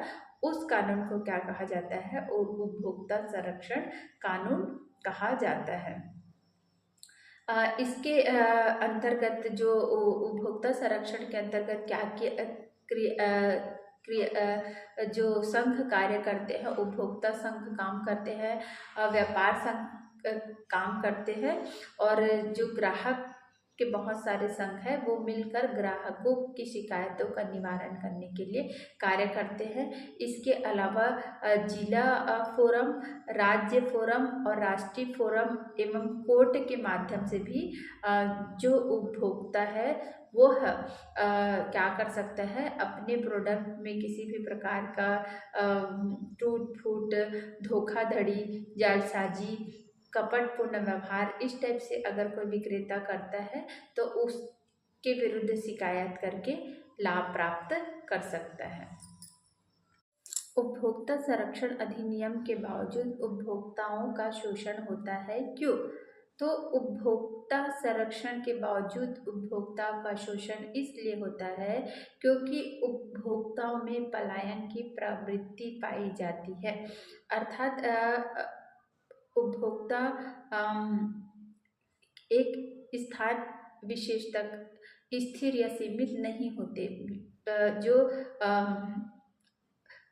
उस कानून को क्या कहा जाता है? उपभोक्ता संरक्षण कानून कहा जाता है। इसके अंतर्गत जो उपभोक्ता संरक्षण के अंतर्गत क्या जो संघ कार्य करते हैं, उपभोक्ता संघ काम करते हैं, व्यापार संघ काम करते हैं, और जो ग्राहक के बहुत सारे संघ हैं वो मिलकर ग्राहकों की शिकायतों का निवारण करने के लिए कार्य करते हैं। इसके अलावा जिला फोरम, राज्य फोरम और राष्ट्रीय फोरम एवं कोर्ट के माध्यम से भी जो उपभोक्ता है वो क्या कर सकता है? अपने प्रोडक्ट में किसी भी प्रकार का टूट फूट, धोखाधड़ी, जालसाजी, कपटपूर्ण व्यवहार, इस टाइप से अगर कोई विक्रेता करता है तो उसके विरुद्ध शिकायत करके लाभ प्राप्त कर सकता है। उपभोक्ता संरक्षण अधिनियम के बावजूद उपभोक्ताओं का शोषण होता है, क्यों? तो उपभोक्ता संरक्षण के बावजूद उपभोक्ता का शोषण इसलिए होता है क्योंकि उपभोक्ताओं में पलायन की प्रवृत्ति पाई जाती है। अर्थात उपभोक्ता एक स्थान विशेष तक स्थिर या सीमित नहीं होते। जो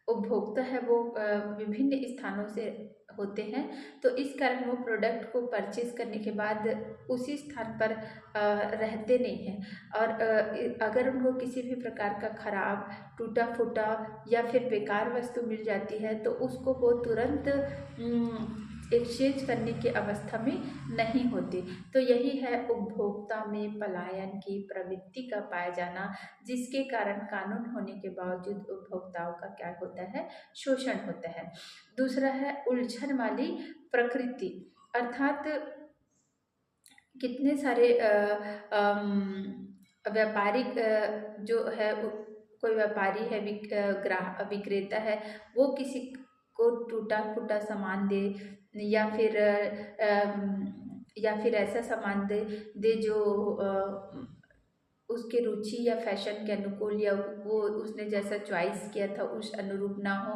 उपभोक्ता है वो विभिन्न स्थानों से होते हैं, तो इस कारण वो प्रोडक्ट को परचेज करने के बाद उसी स्थान पर रहते नहीं हैं, और अगर उनको किसी भी प्रकार का खराब, टूटा फूटा या फिर बेकार वस्तु मिल जाती है तो उसको वो तुरंत एक्सचेंज करने की अवस्था में नहीं होती। तो यही है उपभोक्ता में पलायन की प्रवृत्ति का पाया जाना, जिसके कारण कानून होने के बावजूद उपभोक्ताओं का क्या होता है? शोषण होता है। दूसरा है उलझन वाली प्रकृति, अर्थात कितने सारे व्यापारिक जो है कोई व्यापारी है, विक्रेता है, वो किसी को टूटा फूटा सामान दे या फिर ऐसा सामान दे जो उसके रुचि या फैशन के अनुकूल या वो उसने जैसा चॉइस किया था उस अनुरूप ना हो,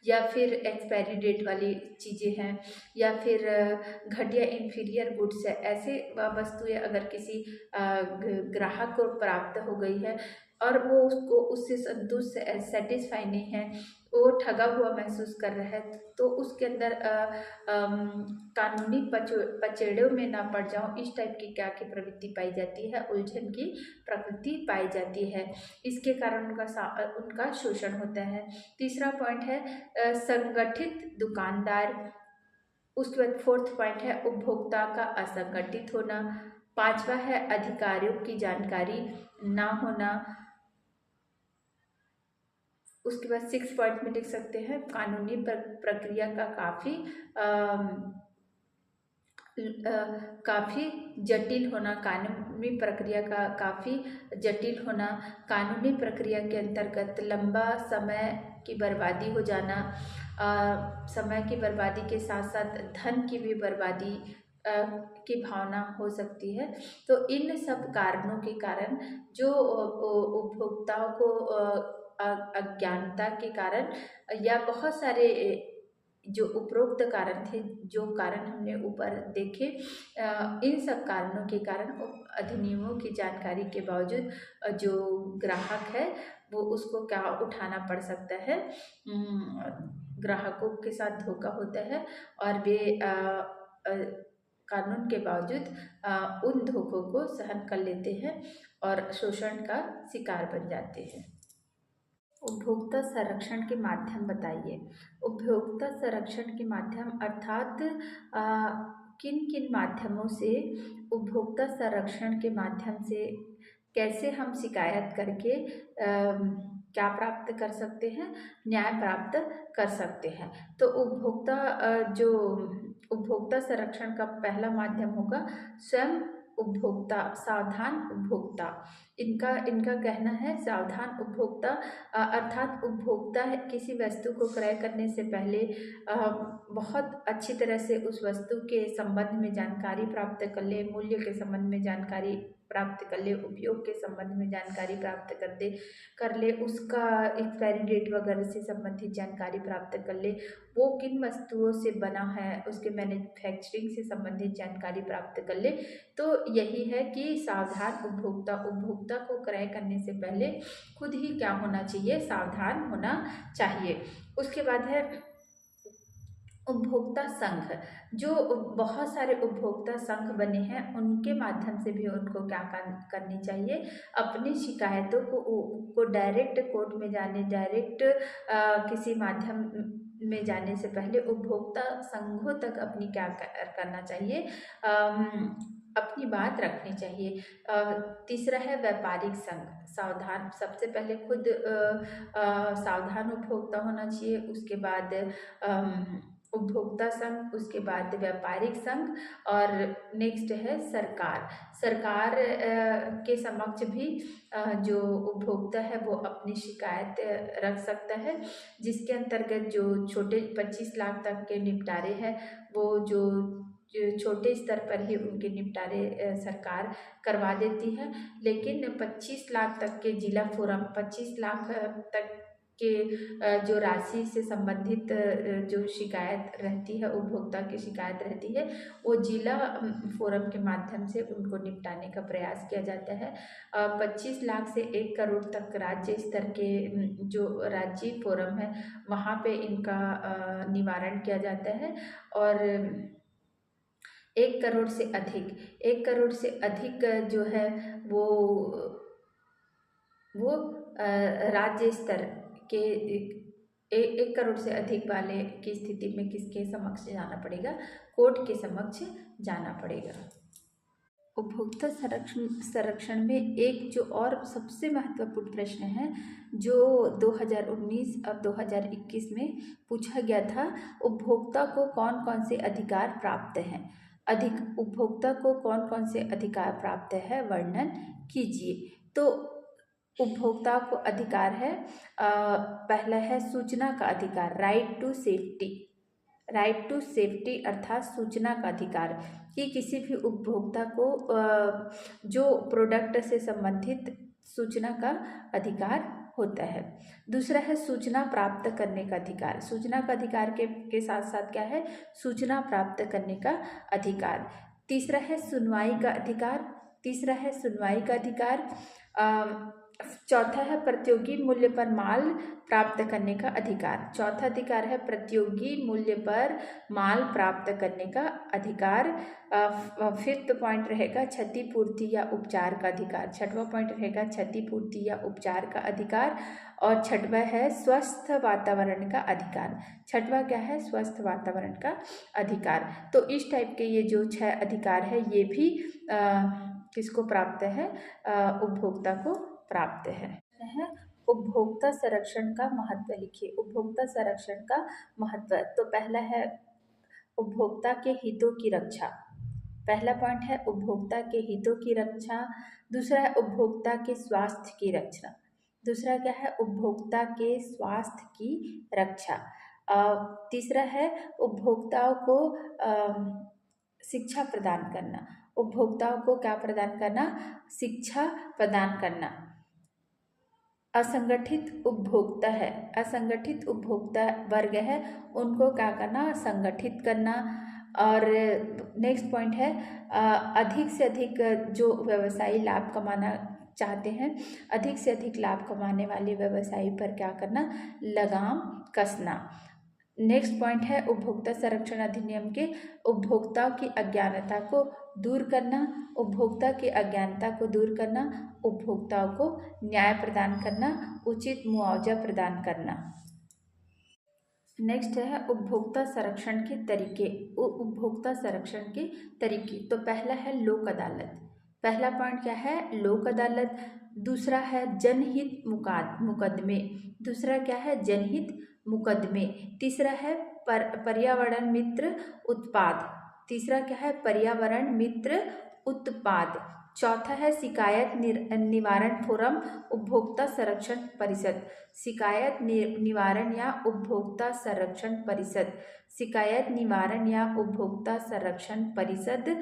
या फिर एक्सपायरी डेट वाली चीज़ें हैं, या फिर घटिया इन्फीरियर गुड्स है। ऐसे वस्तुएं अगर किसी ग्राहक को प्राप्त हो गई है और वो उसको उससे संतुष्ट सेटिस्फाई नहीं है, वो ठगा हुआ महसूस कर रहा है, तो उसके अंदर कानूनी पचेड़ों में ना पड़ जाऊं, इस टाइप की क्या की प्रवृत्ति पाई जाती है? उलझन की प्रवृत्ति पाई जाती है। इसके कारण उनका शोषण होता है। तीसरा पॉइंट है संगठित दुकानदार। उसके बाद फोर्थ पॉइंट है उपभोक्ता का असंगठित होना। पांचवा है अधिकारियों की जानकारी ना होना। उसके बाद 6 पॉइंट में लिख सकते हैं कानूनी प्रक्रिया का काफ़ी जटिल होना। कानूनी प्रक्रिया का काफ़ी जटिल होना। कानूनी प्रक्रिया के अंतर्गत लंबा समय की बर्बादी हो जाना। समय की बर्बादी के साथ साथ धन की भी बर्बादी की भावना हो सकती है। तो इन सब कारणों के कारण जो उपभोक्ताओं को अज्ञानता के कारण या बहुत सारे जो उपरोक्त कारण थे, जो कारण हमने ऊपर देखे, इन सब कारणों के कारण अधिनियमों की जानकारी के बावजूद जो ग्राहक है वो उसको क्या उठाना पड़ सकता है, ग्राहकों के साथ धोखा होता है और वे कानून के बावजूद उन धोखों को सहन कर लेते हैं और शोषण का शिकार बन जाते हैं। उपभोक्ता संरक्षण के माध्यम बताइए। उपभोक्ता संरक्षण के माध्यम अर्थात किन किन माध्यमों से उपभोक्ता संरक्षण के माध्यम से कैसे हम शिकायत करके क्या प्राप्त कर सकते हैं, न्याय प्राप्त कर सकते हैं। तो जो उपभोक्ता संरक्षण का पहला माध्यम होगा स्वयं उपभोक्ता, सावधान उपभोक्ता। इनका कहना है सावधान उपभोक्ता अर्थात उपभोक्ता किसी वस्तु को क्रय करने से पहले बहुत अच्छी तरह से उस वस्तु के संबंध में जानकारी प्राप्त कर ले, मूल्य के संबंध में जानकारी प्राप्त कर ले, उपयोग के संबंध में जानकारी प्राप्त कर ले, उसका एक्सपायरी डेट वगैरह से संबंधित जानकारी प्राप्त कर ले, वो किन वस्तुओं से बना है उसके मैन्युफैक्चरिंग से संबंधित जानकारी प्राप्त कर ले। तो यही है कि सावधान उपभोक्ता को क्रय करने से पहले खुद ही क्या होना चाहिए, सावधान होना चाहिए। उसके बाद है उपभोक्ता संघ। जो बहुत सारे उपभोक्ता संघ बने हैं उनके माध्यम से भी उनको क्या करनी चाहिए, अपनी शिकायतों को डायरेक्ट कोर्ट में जाने, डायरेक्ट किसी माध्यम में जाने से पहले उपभोक्ता संघों तक अपनी क्या करना चाहिए, अपनी बात रखनी चाहिए। तीसरा है व्यापारिक संघ। सावधान, सबसे पहले खुद सावधान उपभोक्ता होना चाहिए, उसके बाद उपभोक्ता संघ, उसके बाद व्यापारिक संघ और नेक्स्ट है सरकार। सरकार के समक्ष भी जो उपभोक्ता है वो अपनी शिकायत रख सकता है, जिसके अंतर्गत जो छोटे 25 लाख तक के निपटारे हैं वो जो छोटे स्तर पर ही उनके निपटारे सरकार करवा देती है। लेकिन 25 लाख तक के जिला फोरम, 25 लाख तक के जो राशि से संबंधित जो शिकायत रहती है, उपभोक्ता की शिकायत रहती है, वो जिला फोरम के माध्यम से उनको निपटाने का प्रयास किया जाता है। 25 लाख से 1 करोड़ तक राज्य स्तर के जो राज्य फोरम है वहाँ पे इनका निवारण किया जाता है। और 1 करोड़ से अधिक जो है वो राज्य स्तर के 1 करोड़ से अधिक वाले की स्थिति में किसके समक्ष जाना पड़ेगा, कोर्ट के समक्ष जाना पड़ेगा। उपभोक्ता संरक्षण में एक जो और सबसे महत्वपूर्ण प्रश्न है जो 2019 और 2021 में पूछा गया था, उपभोक्ता को कौन कौन से अधिकार प्राप्त हैं, उपभोक्ता को कौन कौन से अधिकार प्राप्त है, वर्णन कीजिए। तो उपभोक्ता को अधिकार है, पहला है सूचना का अधिकार, राइट टू सेफ्टी अर्थात सूचना का अधिकार, कि किसी भी उपभोक्ता को जो प्रोडक्ट से संबंधित सूचना का अधिकार होता है। दूसरा है सूचना प्राप्त करने का अधिकार। सूचना का अधिकार के साथ साथ क्या है, सूचना प्राप्त करने का अधिकार। तीसरा है सुनवाई का अधिकार। चौथा है प्रतियोगी मूल्य पर माल प्राप्त करने का अधिकार। चौथा अधिकार है प्रतियोगी मूल्य पर माल प्राप्त करने का अधिकार। फिफ्थ पॉइंट रहेगा क्षतिपूर्ति या उपचार का अधिकार। छठवां पॉइंट रहेगा क्षतिपूर्ति या उपचार का अधिकार। और छठवां है स्वस्थ वातावरण का अधिकार। छठवां क्या है, स्वस्थ वातावरण का अधिकार। तो इस टाइप के ये जो 6 अधिकार है ये भी किसको प्राप्त है, उपभोक्ता को प्राप्त है। उपभोक्ता संरक्षण का महत्व लिखिए। उपभोक्ता संरक्षण का महत्व, तो पहला है उपभोक्ता के हितों की रक्षा। पहला पॉइंट है उपभोक्ता के हितों की रक्षा। दूसरा है उपभोक्ता के स्वास्थ्य की रक्षा। दूसरा क्या है, उपभोक्ता के स्वास्थ्य की रक्षा। तीसरा है उपभोक्ताओं को शिक्षा प्रदान करना। उपभोक्ताओं को क्या प्रदान करना, शिक्षा प्रदान करना। असंगठित उपभोक्ता है, असंगठित उपभोक्ता वर्ग है, उनको क्या करना, संगठित करना। और नेक्स्ट पॉइंट है अधिक से अधिक जो व्यवसायी लाभ कमाना चाहते हैं, अधिक से अधिक लाभ कमाने वाले व्यवसायी पर क्या करना, लगाम कसना। नेक्स्ट पॉइंट है उपभोक्ता संरक्षण अधिनियम के उपभोक्ताओं की अज्ञानता को दूर करना, उपभोक्ता की अज्ञानता को दूर करना, उपभोक्ताओं को न्याय प्रदान करना, उचित मुआवजा प्रदान करना। नेक्स्ट है उपभोक्ता संरक्षण के तरीके, उपभोक्ता संरक्षण के तरीके। तो पहला है लोक अदालत, पहला पॉइंट क्या है, लोक अदालत। दूसरा है जनहित मुकदमे, दूसरा क्या है, जनहित मुकदमे। तीसरा है पर्यावरण मित्र उत्पाद, तीसरा क्या है, पर्यावरण मित्र उत्पाद। चौथा है शिकायत निवारण फोरम उपभोक्ता संरक्षण परिषद, शिकायत निवारण या उपभोक्ता संरक्षण परिषद, शिकायत निवारण या उपभोक्ता संरक्षण परिषद।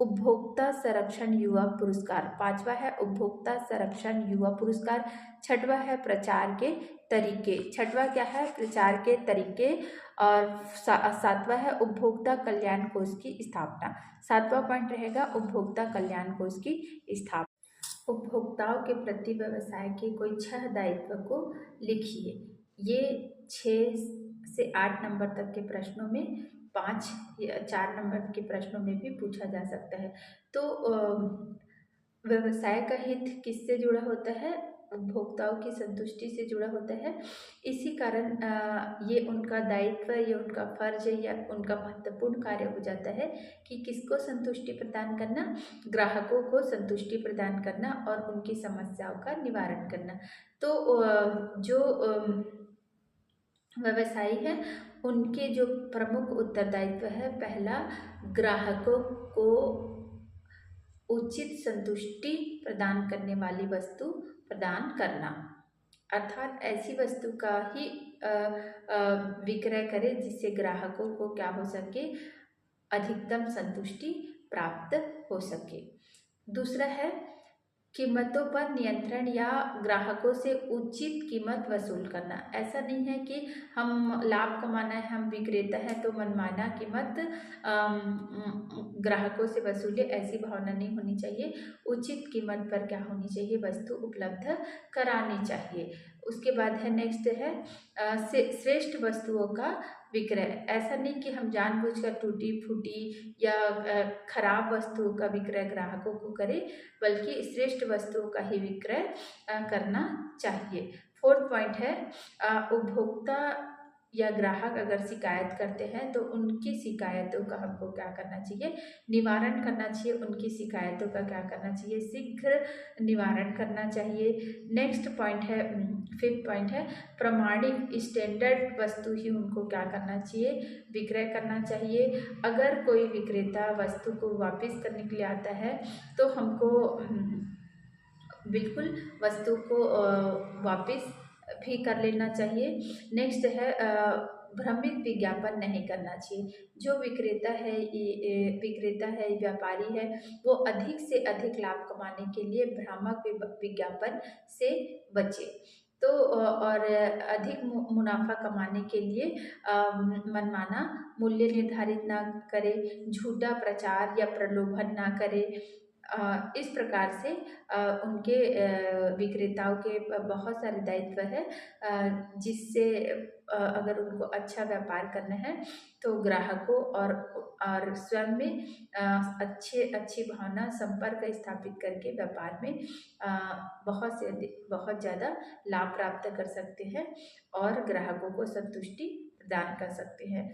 उपभोक्ता संरक्षण युवा पुरस्कार, पांचवा है उपभोक्ता संरक्षण युवा पुरस्कार। छठवा है प्रचार के तरीके, छठवा क्या है, प्रचार के तरीके। और सातवां है उपभोक्ता कल्याण कोष की स्थापना, सातवां पॉइंट रहेगा उपभोक्ता कल्याण कोष की स्थापना। उपभोक्ताओं के प्रति व्यवसाय के कोई 6 दायित्व को लिखिए। ये 6 से 8 नंबर तक के प्रश्नों में, 5 या 4 नंबर के प्रश्नों में भी पूछा जा सकता है। तो व्यवसाय का हित किससे जुड़ा होता है, उपभोक्ताओं की संतुष्टि से जुड़ा होता है। इसी कारण ये उनका दायित्व, ये उनका फर्ज या उनका महत्वपूर्ण कार्य हो जाता है कि किसको संतुष्टि प्रदान करना, ग्राहकों को संतुष्टि प्रदान करना और उनकी समस्याओं का निवारण करना। तो जो व्यवसायी है उनके जो प्रमुख उत्तरदायित्व है, पहला ग्राहकों को उचित संतुष्टि प्रदान करने वाली वस्तु प्रदान करना, अर्थात ऐसी वस्तु का ही विक्रय करें जिससे ग्राहकों को क्या हो सके, अधिकतम संतुष्टि प्राप्त हो सके। दूसरा है कीमतों पर नियंत्रण या ग्राहकों से उचित कीमत वसूल करना। ऐसा नहीं है कि हम लाभ कमाना है, हम विक्रेता हैं तो मनमाना कीमत ग्राहकों से वसूले, ऐसी भावना नहीं होनी चाहिए। उचित कीमत पर क्या होनी चाहिए, वस्तु उपलब्ध करानी चाहिए। उसके बाद है नेक्स्ट है श्रेष्ठ वस्तुओं का विक्रय। ऐसा नहीं कि हम जानबूझकर टूटी फूटी या खराब वस्तुओं का विक्रय ग्राहकों को करें, बल्कि श्रेष्ठ वस्तुओं का ही विक्रय करना चाहिए। फोर्थ पॉइंट है उपभोक्ता या ग्राहक अगर शिकायत करते हैं तो उनकी शिकायतों का हमको क्या करना चाहिए, निवारण करना चाहिए। उनकी शिकायतों का क्या करना चाहिए, शीघ्र निवारण करना चाहिए। नेक्स्ट पॉइंट है, फिफ्थ पॉइंट है प्रमाणिक स्टैंडर्ड वस्तु ही उनको क्या करना चाहिए, विक्रय करना चाहिए। अगर कोई विक्रेता वस्तु को वापस करने के लिए आता है तो हमको बिल्कुल वस्तु को वापस भी कर लेना चाहिए। नेक्स्ट है भ्रमित विज्ञापन नहीं करना चाहिए। जो विक्रेता है व्यापारी है, वो अधिक से अधिक लाभ कमाने के लिए भ्रामक विज्ञापन से बचे। तो और अधिक मुनाफा कमाने के लिए मनमाना मूल्य निर्धारित ना करे, झूठा प्रचार या प्रलोभन ना करे। इस प्रकार से उनके विक्रेताओं के बहुत सारे दायित्व है जिससे अगर उनको अच्छा व्यापार करना है तो ग्राहकों और स्वयं में अच्छी भावना संपर्क स्थापित करके व्यापार में बहुत ज़्यादा लाभ प्राप्त कर सकते हैं और ग्राहकों को संतुष्टि प्रदान कर सकते हैं।